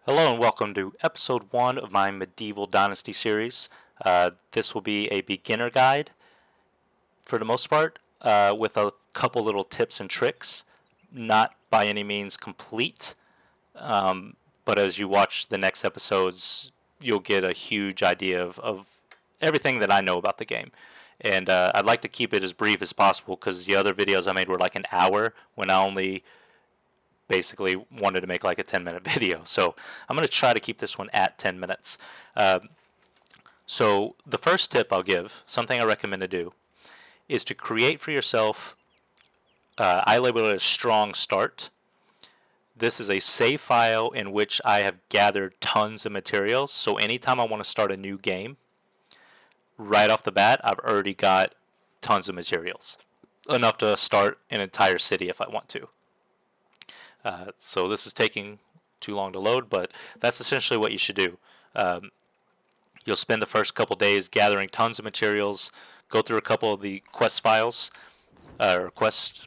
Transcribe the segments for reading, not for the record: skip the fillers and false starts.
Hello and welcome to episode 1 of my Medieval Dynasty series. This will be a beginner guide for the most part, with a couple little tips and tricks. Not by any means complete, but as you watch the next episodes, you'll get a huge idea of everything that I know about the game. And I'd like to keep it as brief as possible because the other videos I made were like an hour when I only basically wanted to make like a 10-minute video. So I'm going to try to keep this one at 10 minutes. So the first tip I'll give, something I recommend to do, is to create for yourself, I label it as strong start. This is a save file in which I have gathered tons of materials. So anytime I want to start a new game, right off the bat, I've already got tons of materials. Enough to start an entire city if I want to. So this is taking too long to load, but that's essentially what you should do. You'll spend the first couple days gathering tons of materials, go through a couple of the quest files, or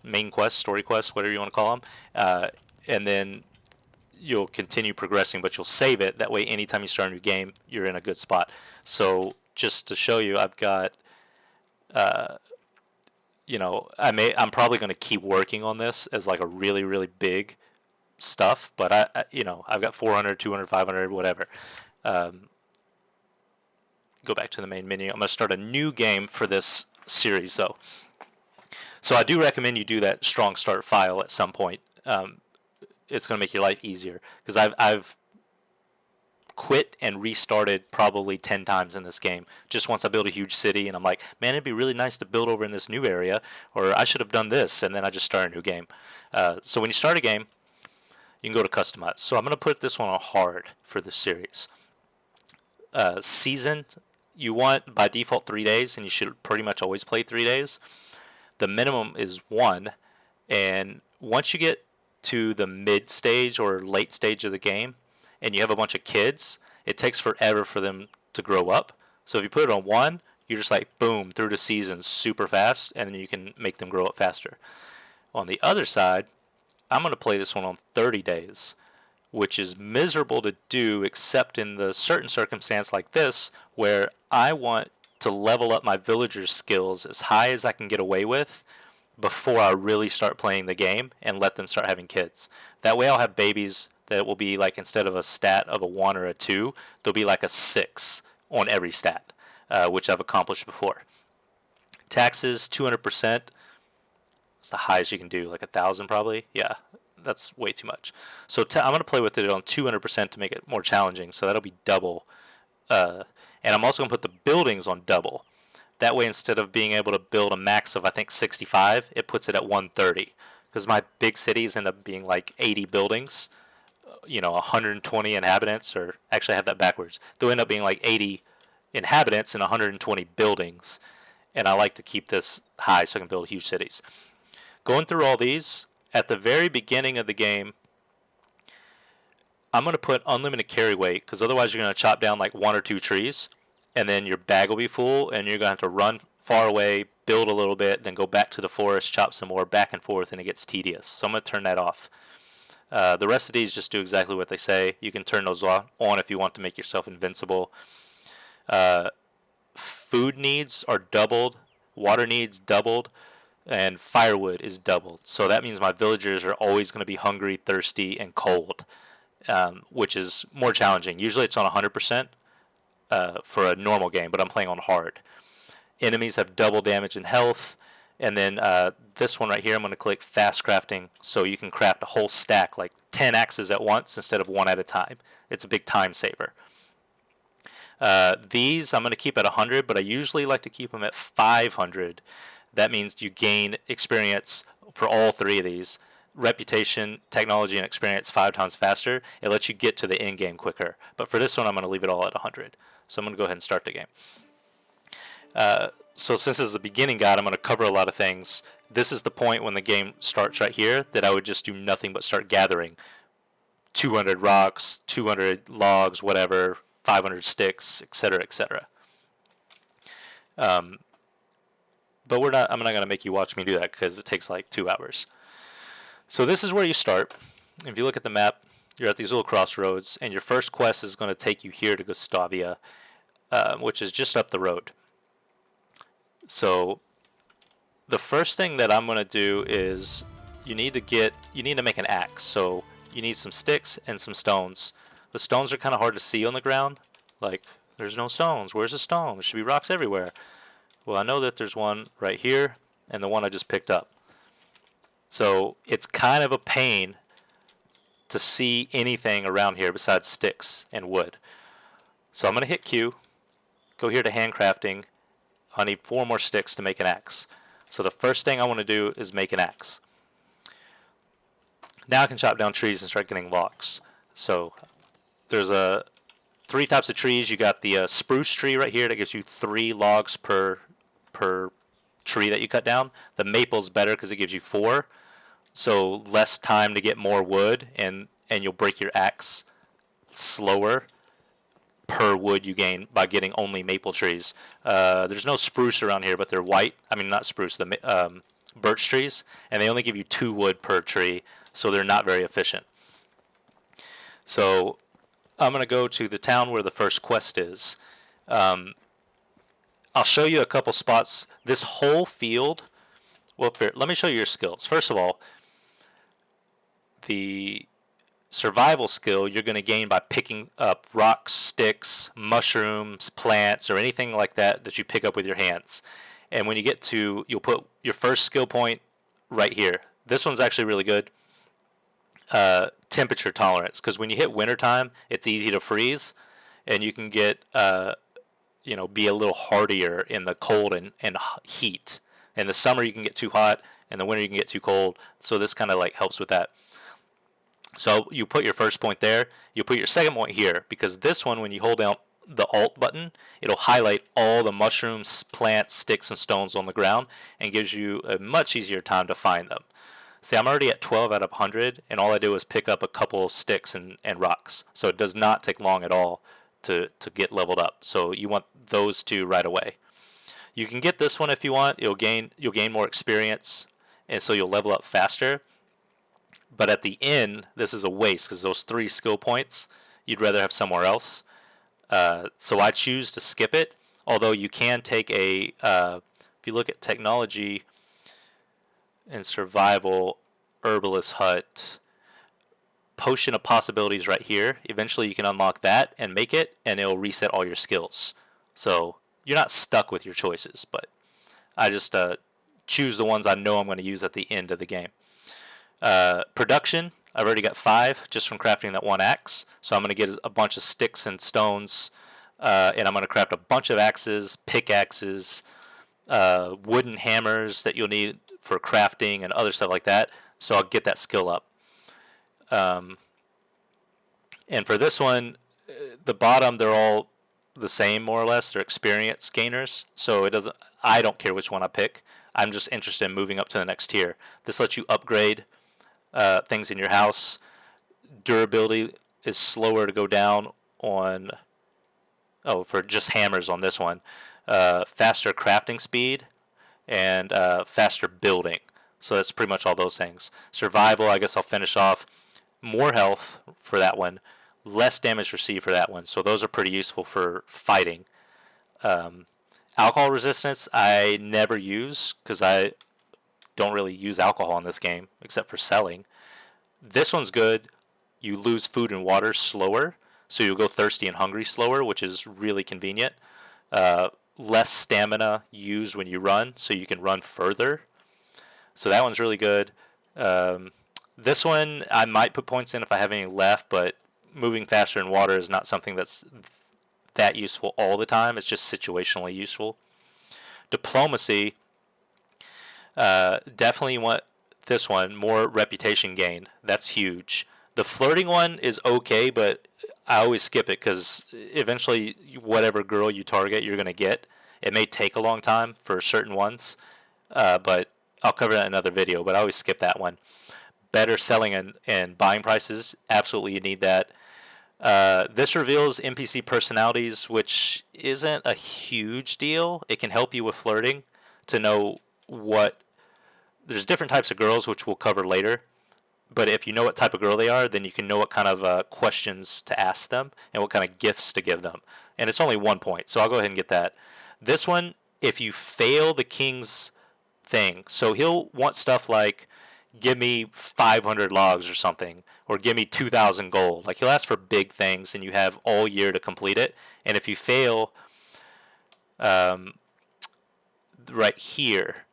main quest, story quest, whatever you want to call them, and then you'll continue progressing, but you'll save it. That way, anytime you start a new game, you're in a good spot. So just to show you, I've got, I'm probably going to keep working on this as like a really, really big stuff, but I've got 400, 200, 500, whatever. Go back to the main menu. I'm going to start a new game for this series though. So I do recommend you do that strong start file at some point. It's going to make your life easier because I've quit and restarted probably 10 times in this game. Just once I build a huge city and I'm like, man, it'd be really nice to build over in this new area, or I should have done this, and then I just start a new game. So when you start a game, you can go to customize. So I'm going to put this one on hard for this series. Season, you want by default 3 days, and you should pretty much always play 3 days. The minimum is 1, and once you get to the mid stage or late stage of the game, and you have a bunch of kids, it takes forever for them to grow up. So if you put it on 1, you're just like boom through the season super fast, and then you can make them grow up faster. On the other side, I'm going to play this one on 30 days, which is miserable to do except in the certain circumstance like this where I want to level up my villagers' skills as high as I can get away with before I really start playing the game and let them start having kids. That way I'll have babies that will be like, instead of a stat of a 1 or a 2, they'll be like a 6 on every stat, which I've accomplished before. Taxes, 200%. It's the highest you can do, like 1,000 probably. Yeah, that's way too much. So I'm going to play with it on 200% to make it more challenging. So that'll be double. And I'm also going to put the buildings on double. That way, instead of being able to build a max of, I think, 65, it puts it at 130. Because my big cities end up being like 80 buildings, 120 inhabitants, or actually I have that backwards. They'll end up being like 80 inhabitants and 120 buildings. And I like to keep this high so I can build huge cities. Going through all these, at the very beginning of the game, I'm going to put unlimited carry weight because otherwise you're going to chop down like 1 or 2 trees and then your bag will be full and you're going to have to run far away, build a little bit, then go back to the forest, chop some more, back and forth, and it gets tedious. So I'm going to turn that off. The rest of these just do exactly what they say. You can turn those on if you want to make yourself invincible. Food needs are doubled, water needs doubled, and firewood is doubled. So that means my villagers are always going to be hungry, thirsty, and cold, which is more challenging. Usually it's on 100% for a normal game, but I'm playing on hard. Enemies have double damage and health. And then this one right here, I'm going to click fast crafting, so you can craft a whole stack, like 10 axes at once instead of 1 at a time. It's a big time saver. These I'm going to keep at 100, but I usually like to keep them at 500. That means you gain experience for all 3 of these. Reputation, technology, and experience 5 times faster. It lets you get to the end game quicker. But for this one, I'm going to leave it all at 100. So I'm going to go ahead and start the game. So since this is the beginning guide, I'm going to cover a lot of things. This is the point when the game starts right here that I would just do nothing but start gathering 200 rocks, 200 logs, whatever, 500 sticks, etc., etc. But I'm not going to make you watch me do that because it takes like 2 hours. So this is where you start. If you look at the map, You're at these little crossroads, and your first quest is going to take you here to Gustavia, which is just up the road. So the first thing that I'm going to do is you need to make an axe. So you need some sticks and some stones. The stones are kind of hard to see on the ground. Like, there's no stones. Where's the stone? There should be rocks everywhere. Well, I know that there's one right here and the one I just picked up. So it's kind of a pain to see anything around here besides sticks and wood. So I'm going to hit Q, go here to handcrafting. I need 4 more sticks to make an axe. So the first thing I want to do is make an axe. Now I can chop down trees and start getting logs. So there's 3 types of trees. You got the spruce tree right here that gives you 3 logs per tree that you cut down. The maple's better because it gives you 4. So less time to get more wood, and you'll break your axe slower per wood you gain by getting only maple trees. There's no spruce around here, but they're white. I mean, not spruce, the birch trees, and they only give you 2 wood per tree, so they're not very efficient. So I'm going to go to the town where the first quest is. I'll show you a couple spots. This whole field, well, let me show you your skills. First of all, the survival skill you're going to gain by picking up rocks, sticks, mushrooms, plants, or anything like that you pick up with your hands. And when you get to, you'll put your first skill point right here. This one's actually really good. Temperature tolerance, because when you hit wintertime, it's easy to freeze, and you can get, be a little hardier in the cold and heat. In the summer, you can get too hot. In the winter, you can get too cold. So this kind of like helps with that. So you put your first point there. You put your second point here, because this one, when you hold down the Alt button, it'll highlight all the mushrooms, plants, sticks, and stones on the ground, and gives you a much easier time to find them. See, I'm already at 12 out of 100, and all I do is pick up a couple sticks and rocks. So it does not take long at all to get leveled up. So you want those 2 right away. You can get this one if you want. You'll gain more experience, and so you'll level up faster. But at the end, this is a waste, because those 3 skill points you'd rather have somewhere else. So I choose to skip it, although you can take if you look at technology and survival, herbalist hut, potion of possibilities right here. Eventually you can unlock that and make it, and it'll reset all your skills. So you're not stuck with your choices, but I just choose the ones I know I'm going to use at the end of the game. Production, I've already got 5 just from crafting that 1 axe. So I'm going to get a bunch of sticks and stones, and I'm going to craft a bunch of axes, pickaxes, wooden hammers that you'll need for crafting and other stuff like that. So I'll get that skill up. And for this one, the bottom, they're all the same more or less. They're experience gainers. So I don't care which one I pick. I'm just interested in moving up to the next tier. This lets you upgrade things in your house. Durability is slower to go down on, for just hammers on this one. Faster crafting speed and faster building. So that's pretty much all those things. Survival, I guess I'll finish off. More health for that one. Less damage received for that one. So those are pretty useful for fighting. Alcohol resistance, I never use because I don't really use alcohol in this game except for selling. This one's good. You lose food and water slower, so you'll go thirsty and hungry slower, which is really convenient. Less stamina used when you run, so you can run further. So that one's really good. This one, I might put points in if I have any left, but moving faster in water is not something that's that useful all the time. It's just situationally useful. Diplomacy, definitely want this one, more reputation gain. That's huge. The flirting one is okay, but I always skip it because eventually whatever girl you target, you're going to get. It may take a long time for certain ones, but I'll cover that in another video, but I always skip that one. Better selling and buying prices, absolutely you need that. This reveals NPC personalities, which isn't a huge deal. It can help you with flirting to know what... There's different types of girls, which we'll cover later, But if you know what type of girl they are, then you can know what kind of questions to ask them and what kind of gifts to give them. And it's only 1 point, so I'll go ahead and get that. This one, if you fail the king's thing, so he'll want stuff like, give me 500 logs or something, or give me 2,000 gold. Like, he'll ask for big things, and you have all year to complete it. And if you fail, right here,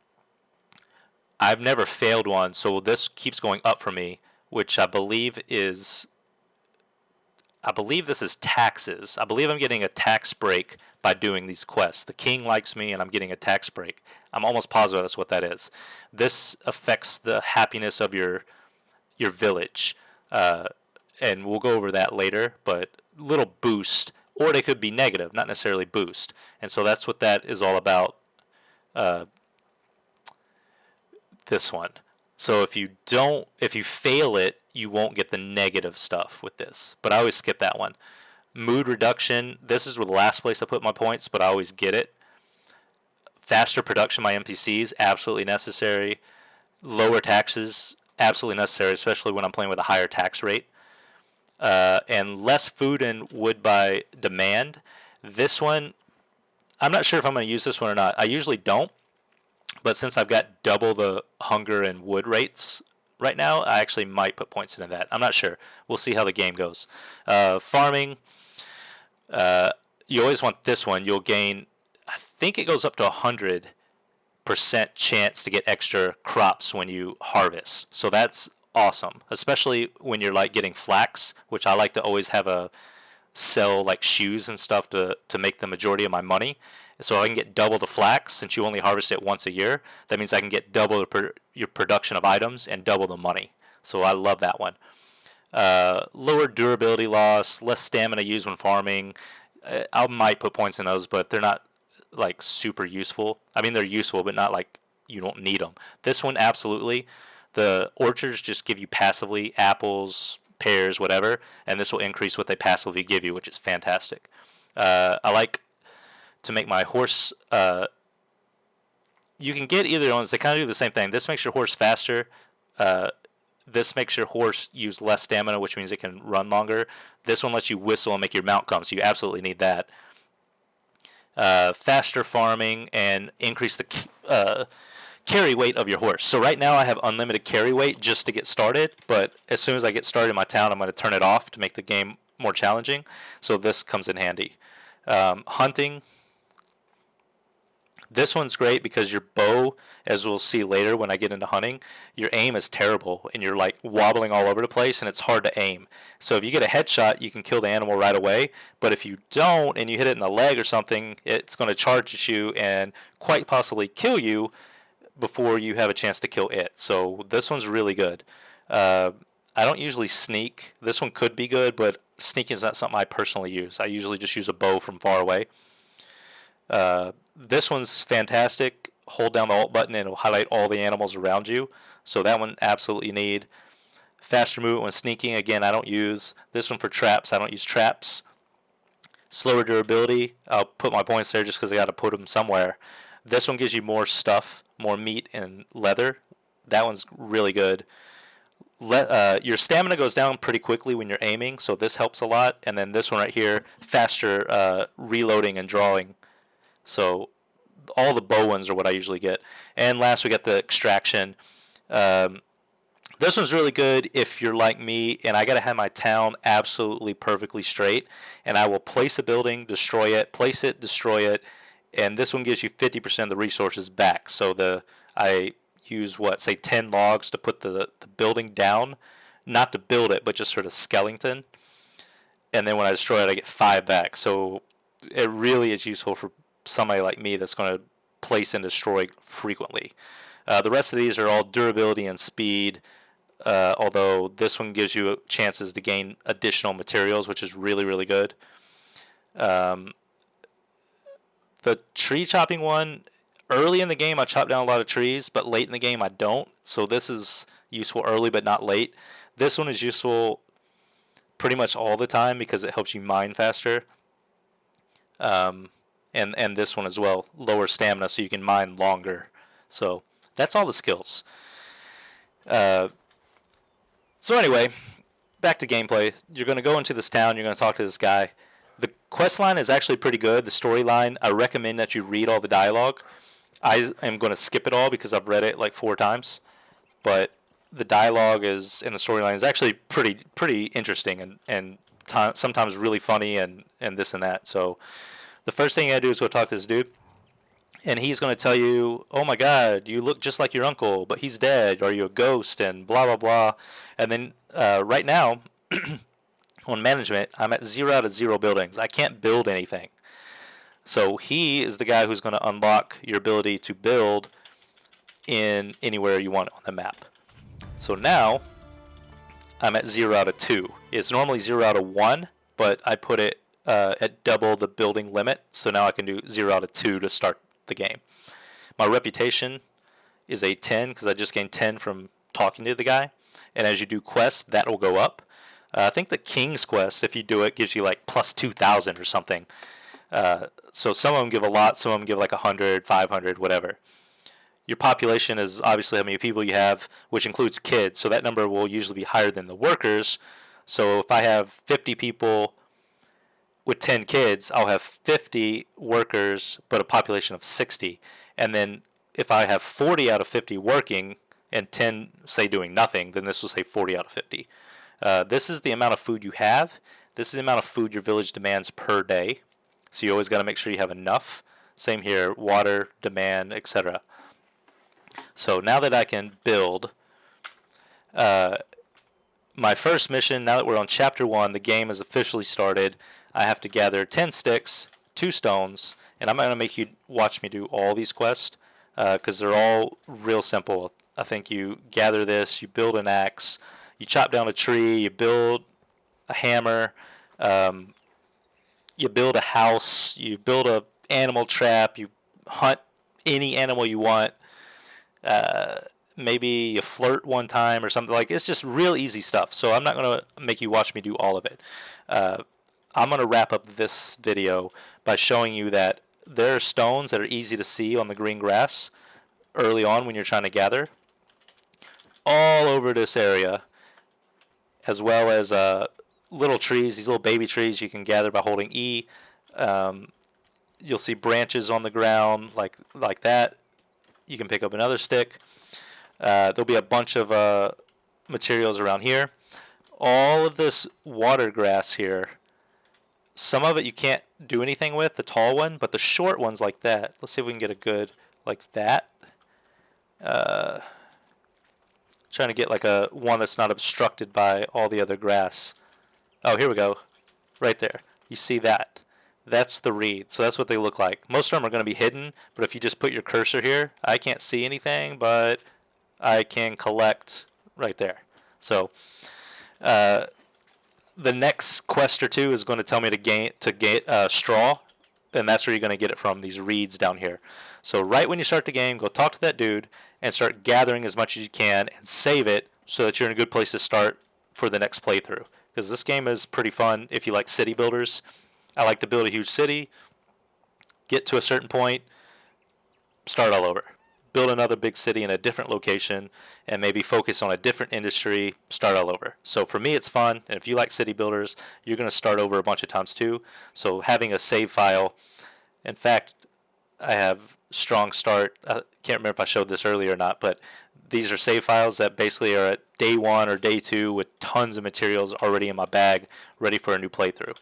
I've never failed one, so this keeps going up for me, which I believe this is taxes. I believe I'm getting a tax break by doing these quests. The king likes me, and I'm getting a tax break. I'm almost positive that's what that is. This affects the happiness of your village, and we'll go over that later, but little boost, or they could be negative, not necessarily boost. And so that's what that is all about, this one. So if you fail it, you won't get the negative stuff with this. But I always skip that one. Mood reduction, this is the last place I put my points, but I always get it. Faster production by NPCs, absolutely necessary. Lower taxes, absolutely necessary, especially when I'm playing with a higher tax rate. And less food and wood by demand. This one, I'm not sure if I'm going to use this one or not. I usually don't. But since I've got double the hunger and wood rates right now, I actually might put points into that. I'm not sure. We'll see how the game goes. Farming, you always want this one. You'll gain, I think it goes up to 100% chance to get extra crops when you harvest. So that's awesome, especially when you're like getting flax, which I like to always have a sell like shoes and stuff to make the majority of my money. So I can get double the flax since you only harvest it once a year. That means I can get double your production of items and double the money. So I love that one. Lower durability loss, less stamina used when farming. I might put points in those, but they're not like super useful. I mean, they're useful, but not like you don't need them. This one, absolutely. The orchards just give you passively apples, pears, whatever, and this will increase what they passively give you, which is fantastic. I like to make my horse, you can get either ones. They kind of do the same thing. This makes your horse faster. This makes your horse use less stamina, which means it can run longer. This one lets you whistle and make your mount come, so you absolutely need that. Faster farming and increase the carry weight of your horse. So right now I have unlimited carry weight just to get started, but as soon as I get started in my town, I'm going to turn it off to make the game more challenging. So this comes in handy. Hunting. This one's great because your bow, as we'll see later when I get into hunting, your aim is terrible and you're like wobbling all over the place and it's hard to aim. So if you get a headshot, you can kill the animal right away. But if you don't and you hit it in the leg or something, it's going to charge at you and quite possibly kill you before you have a chance to kill it. So this one's really good. I don't usually sneak. This one could be good, but sneaking is not something I personally use. I usually just use a bow from far away. This one's fantastic. Hold down the Alt button and it'll highlight all the animals around you. So that one absolutely need. Faster movement when sneaking, again, I don't use. This one for traps, I don't use traps. Slower durability, I'll put my points there just because I got to put them somewhere. This one gives you more stuff, more meat and leather. That one's really good. Your stamina goes down pretty quickly when you're aiming, so this helps a lot. And then this one right here, faster reloading and drawing. So all the bow ones are what I usually get. And last we got the extraction. This one's really good if you're like me and I got to have my town absolutely perfectly straight. And I will place a building, destroy it, place it, destroy it. And this one gives you 50% of the resources back. So I use, say 10 logs to put the building down. Not to build it, but just sort of skeleton. And then when I destroy it, I get 5 back. So it really is useful for somebody like me that's going to place and destroy frequently. The rest of these are all durability and speed, although this one gives you chances to gain additional materials, which is really, really good. The tree chopping one, early in the game I chop down a lot of trees, but late in the game I don't. So this is useful early but not late. This one is useful pretty much all the time because it helps you mine faster. And this one as well, lower stamina so you can mine longer. So that's all the skills. So anyway, back to gameplay. You're going to go into this town. You're going to talk to this guy. The quest line is actually pretty good. The storyline, I recommend that you read all the dialogue. I am going to skip it all because I've read it like 4 times. But the dialogue is and the storyline is actually pretty interesting and sometimes really funny and this and that. So the first thing you gotta do is go talk to this dude, and he's going to tell you, "Oh my God, you look just like your uncle, but he's dead. Are you a ghost?" and blah blah blah. And then right now on management, I'm at 0 out of 0 buildings. I can't build anything. So he is the guy who's going to unlock your ability to build in anywhere you want on the map. So now I'm at 0 out of 2. It's normally 0 out of 1, but I put it at double the building limit. So now I can do 0 out of 2 to start the game. My reputation is a 10 because I just gained 10 from talking to the guy. And as you do quests, that will go up. I think the King's Quest, if you do it, gives you like plus 2,000 or something. So some of them give a lot, some of them give like 100, 500, whatever. Your population is obviously how many people you have, which includes kids. So that number will usually be higher than the workers. So if I have 50 people with 10 kids, I'll have 50 workers, but a population of 60. And then if I have 40 out of 50 working and 10, say, doing nothing, then this will say 40 out of 50. This is the amount of food you have. This is the amount of food your village demands per day. So you always got to make sure you have enough. Same here, water, demand, etc. So now that I can build, my first mission, now that we're on Chapter 1, the game has officially started. I have to gather 10 sticks, 2 stones, and I'm going to make you watch me do all these quests because they're all real simple. I think you gather this, you build an axe, you chop down a tree, you build a hammer, you build a house, you build a animal trap, you hunt any animal you want. Maybe you flirt one time or something. Like, it's just real easy stuff. So I'm not going to make you watch me do all of it. I'm going to wrap up this video by showing you that there are stones that are easy to see on the green grass early on when you're trying to gather all over this area, as well as little trees, these little baby trees you can gather by holding E. You'll see branches on the ground like that. You can pick up another stick. There'll be a bunch of materials around here. All of this water grass here, some of it you can't do anything with, the tall one, but the short ones like that. Let's see if we can get a good, like that. Trying to get like a one that's not obstructed by all the other grass. Oh, here we go. Right there. You see that? That's the reed. So that's what they look like. Most of them are going to be hidden, but if you just put your cursor here, I can't see anything, but I can collect right there. So the next quest or 2 is going to tell me to get straw, and that's where you're going to get it from, these reeds down here. So right when you start the game, go talk to that dude and start gathering as much as you can and save it so that you're in a good place to start for the next playthrough. Because this game is pretty fun if you like city builders. I like to build a huge city, get to a certain point, start all over. Build another big city in a different location, and maybe focus on a different industry, start all over. So for me, it's fun, and if you like city builders, you're going to start over a bunch of times too. So having a save file, in fact, I have Strong Start. I can't remember if I showed this earlier or not, but these are save files that basically are at day 1 or day 2 with tons of materials already in my bag, ready for a new playthrough.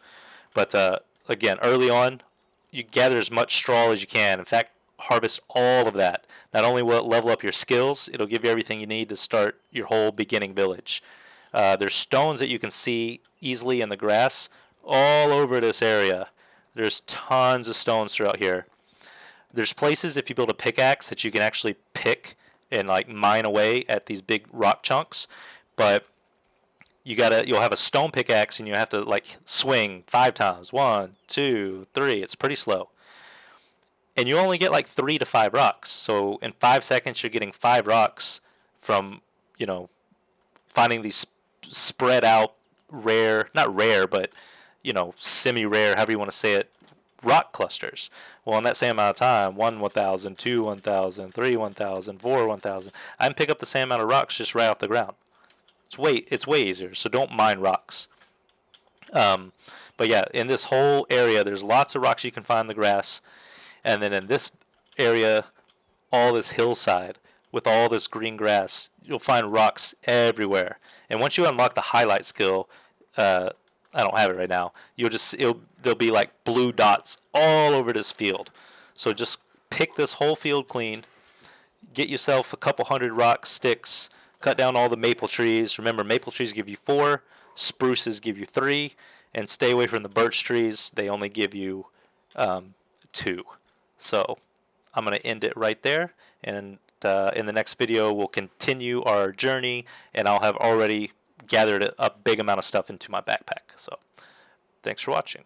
But again, early on, you gather as much straw as you can. In fact, harvest all of that. Not only will it level up your skills, it'll give you everything you need to start your whole beginning village. There's stones that you can see easily in the grass all over this area. There's tons of stones throughout here. There's places if you build a pickaxe that you can actually pick and like mine away at these big rock chunks, but you'll have a stone pickaxe and you have to like swing 5 times. 1, 2, 3. It's pretty slow. And you only get like 3 to 5 rocks. So in 5 seconds, you're getting 5 rocks from, finding these spread out rare, not rare, but, semi-rare, however you want to say it, rock clusters. Well, in that same amount of time, 1 1,000, 2 1,000, 3 1,000, 4 1,000, I can pick up the same amount of rocks just right off the ground. it's way easier. So don't mine rocks. But yeah, in this whole area, there's lots of rocks you can find in the grass, and then in this area, all this hillside with all this green grass, you'll find rocks everywhere. And once you unlock the highlight skill, I don't have it right now. There'll be like blue dots all over this field. So just pick this whole field clean. Get yourself a couple hundred rock sticks. Cut down all the maple trees. Remember, maple trees give you 4, spruces give you 3, and stay away from the birch trees. They only give you 2. So I'm going to end it right there, and in the next video we'll continue our journey, and I'll have already gathered a big amount of stuff into my backpack. So thanks for watching.